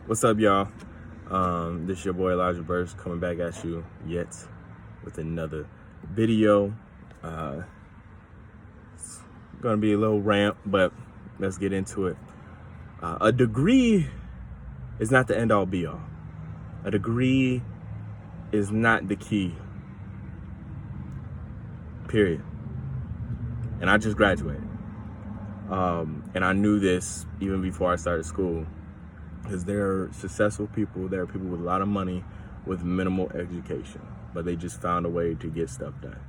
What's up, y'all? This is your boy Elijah Burst coming back at you yet with another video. It's gonna be a little rant, but let's get into it. A degree is not the end all be all. A degree is not the key. Period. And I just graduated. And I knew this even before I started school. Because there are successful people, there are people with a lot of money with minimal education, but they just found a way to get stuff done.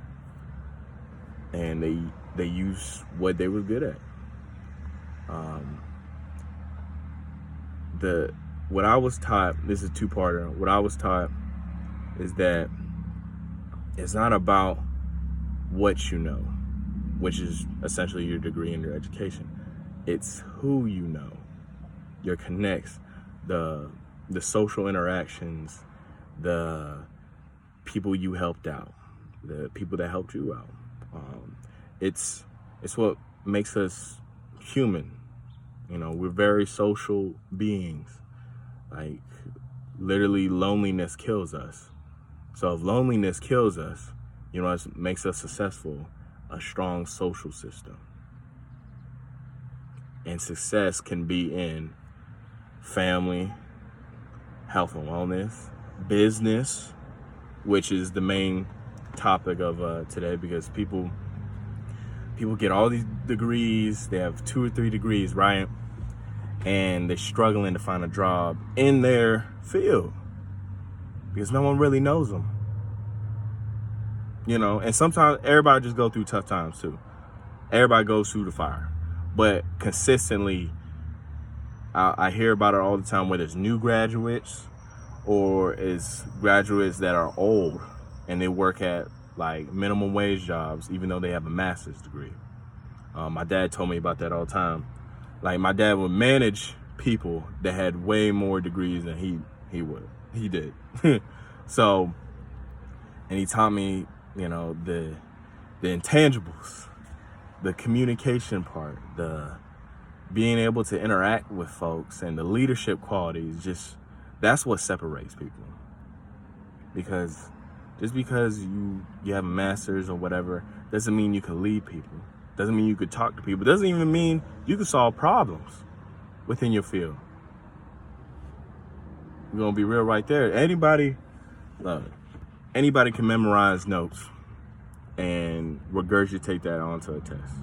And they use what they were good at. What I was taught, this is a two-parter, what I was taught is that it's not about what you know, which is essentially your degree and your education. It's who you know, your connects, the social interactions, the people you helped out, the people that helped you out. It's what makes us human. You know, we're very social beings. Like, literally, loneliness kills us. So if loneliness kills us, you know, it makes us successful, a strong social system. And success can be in family, health and wellness, business, which is the main topic of today, because people get all these degrees, they have 2 or 3 degrees, right? And they're struggling to find a job in their field because no one really knows them. You know, and sometimes everybody just go through tough times too. Everybody goes through the fire. But consistently, I hear about it all the time, whether it's new graduates or it's graduates that are old and they work at like minimum wage jobs, even though they have a master's degree. My dad told me about that all the time. Like, my dad would manage people that had way more degrees than he did. So, and he taught me, you know, the intangibles, the communication part, the being able to interact with folks, and the leadership qualities. Just, that's what separates people. Because just because you have a master's or whatever doesn't mean you can lead people. Doesn't mean you could talk to people. Doesn't even mean you can solve problems within your field. We're gonna be real right there. Anybody can memorize notes and regurgitate that onto a test,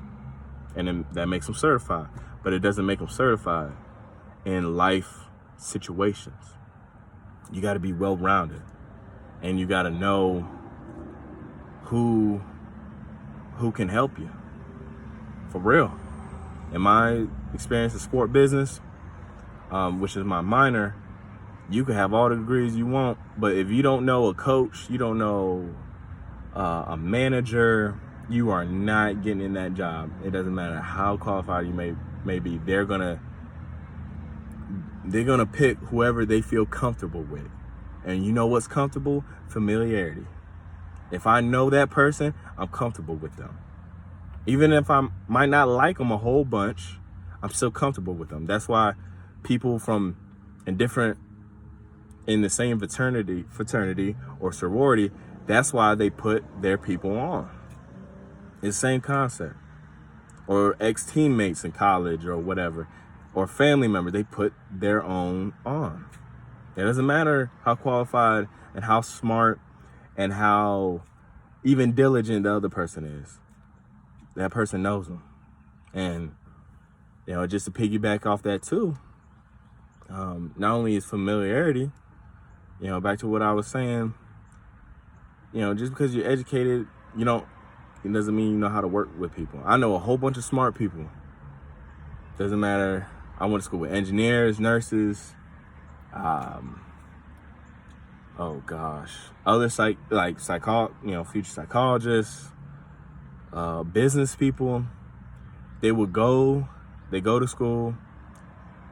and then that makes them certified. But it doesn't make them certified in life situations. You got to be well-rounded, and you got to know who can help you. For real. In my experience in sport business, which is my minor, you can have all the degrees you want, but if you don't know a coach, you don't know a manager, you are not getting in that job. It doesn't matter how qualified you may be. They're gonna pick whoever they feel comfortable with. And you know what's comfortable? Familiarity. If I know that person, I'm comfortable with them. Even if I might not like them a whole bunch, I'm still comfortable with them. That's why people in the same fraternity or sorority, that's why they put their people on. It's the same concept. Or ex-teammates in college or whatever, or family members, they put their own on. It doesn't matter how qualified and how smart and how even diligent the other person is. That person knows them. And, you know, just to piggyback off that too, not only is familiarity, you know, back to what I was saying, you know, just because you're educated, it doesn't mean you know how to work with people. I know a whole bunch of smart people. Doesn't matter. I went to school with engineers, nurses, other future psychologists, business people. They go to school,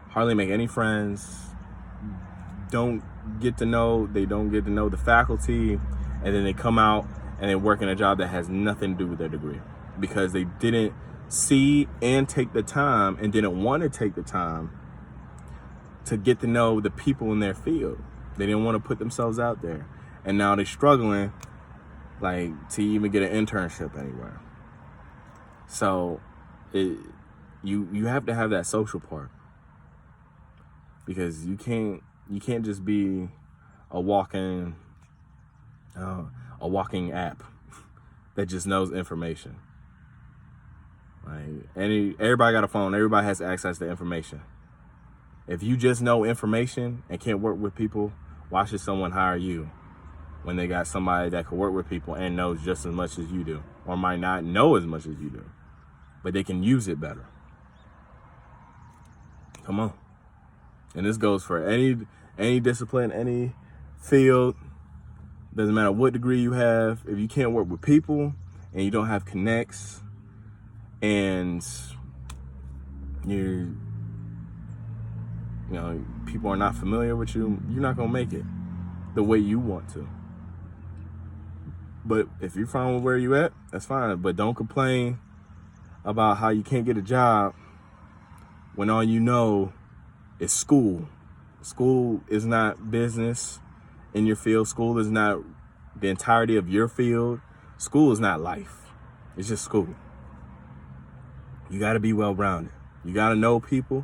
hardly make any friends, they don't get to know the faculty, and then they come out and they work in a job that has nothing to do with their degree because they didn't see and take the time and didn't want to take the time to get to know the people in their field. They didn't want to put themselves out there. And now they're struggling, like, to even get an internship anywhere. So you have to have that social part, because you can't just be a walking app that just knows information. Like, everybody got a phone. Everybody has access to information. If you just know information and can't work with people, why should someone hire you when they got somebody that can work with people and knows just as much as you do, or might not know as much as you do, but they can use it better? Come on. And this goes for any discipline, any field. Doesn't matter what degree you have. If you can't work with people and you don't have connects, and people are not familiar with you, you're not gonna make it the way you want to. But if you're fine with where you at, that's fine. But don't complain about how you can't get a job when all you know is school. School is not business in your field. School is not the entirety of your field. School is not life. It's just school. You got to be well-rounded. You got to know people,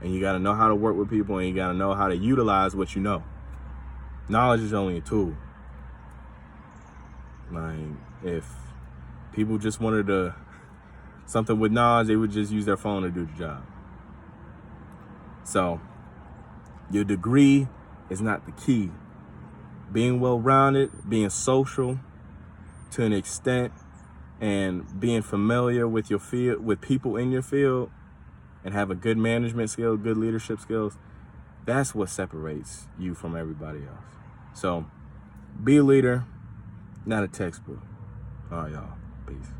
and you got to know how to work with people, and you got to know how to utilize what you know. Knowledge is only a tool. Like, if people just wanted something with knowledge, they would just use their phone to do the job. So, your degree is not the key. Being well-rounded, being social to an extent, and being familiar with your field, with people in your field, and have a good management skill, good leadership skills, that's what separates you from everybody else. So, be a leader, not a textbook. All right, y'all. Peace.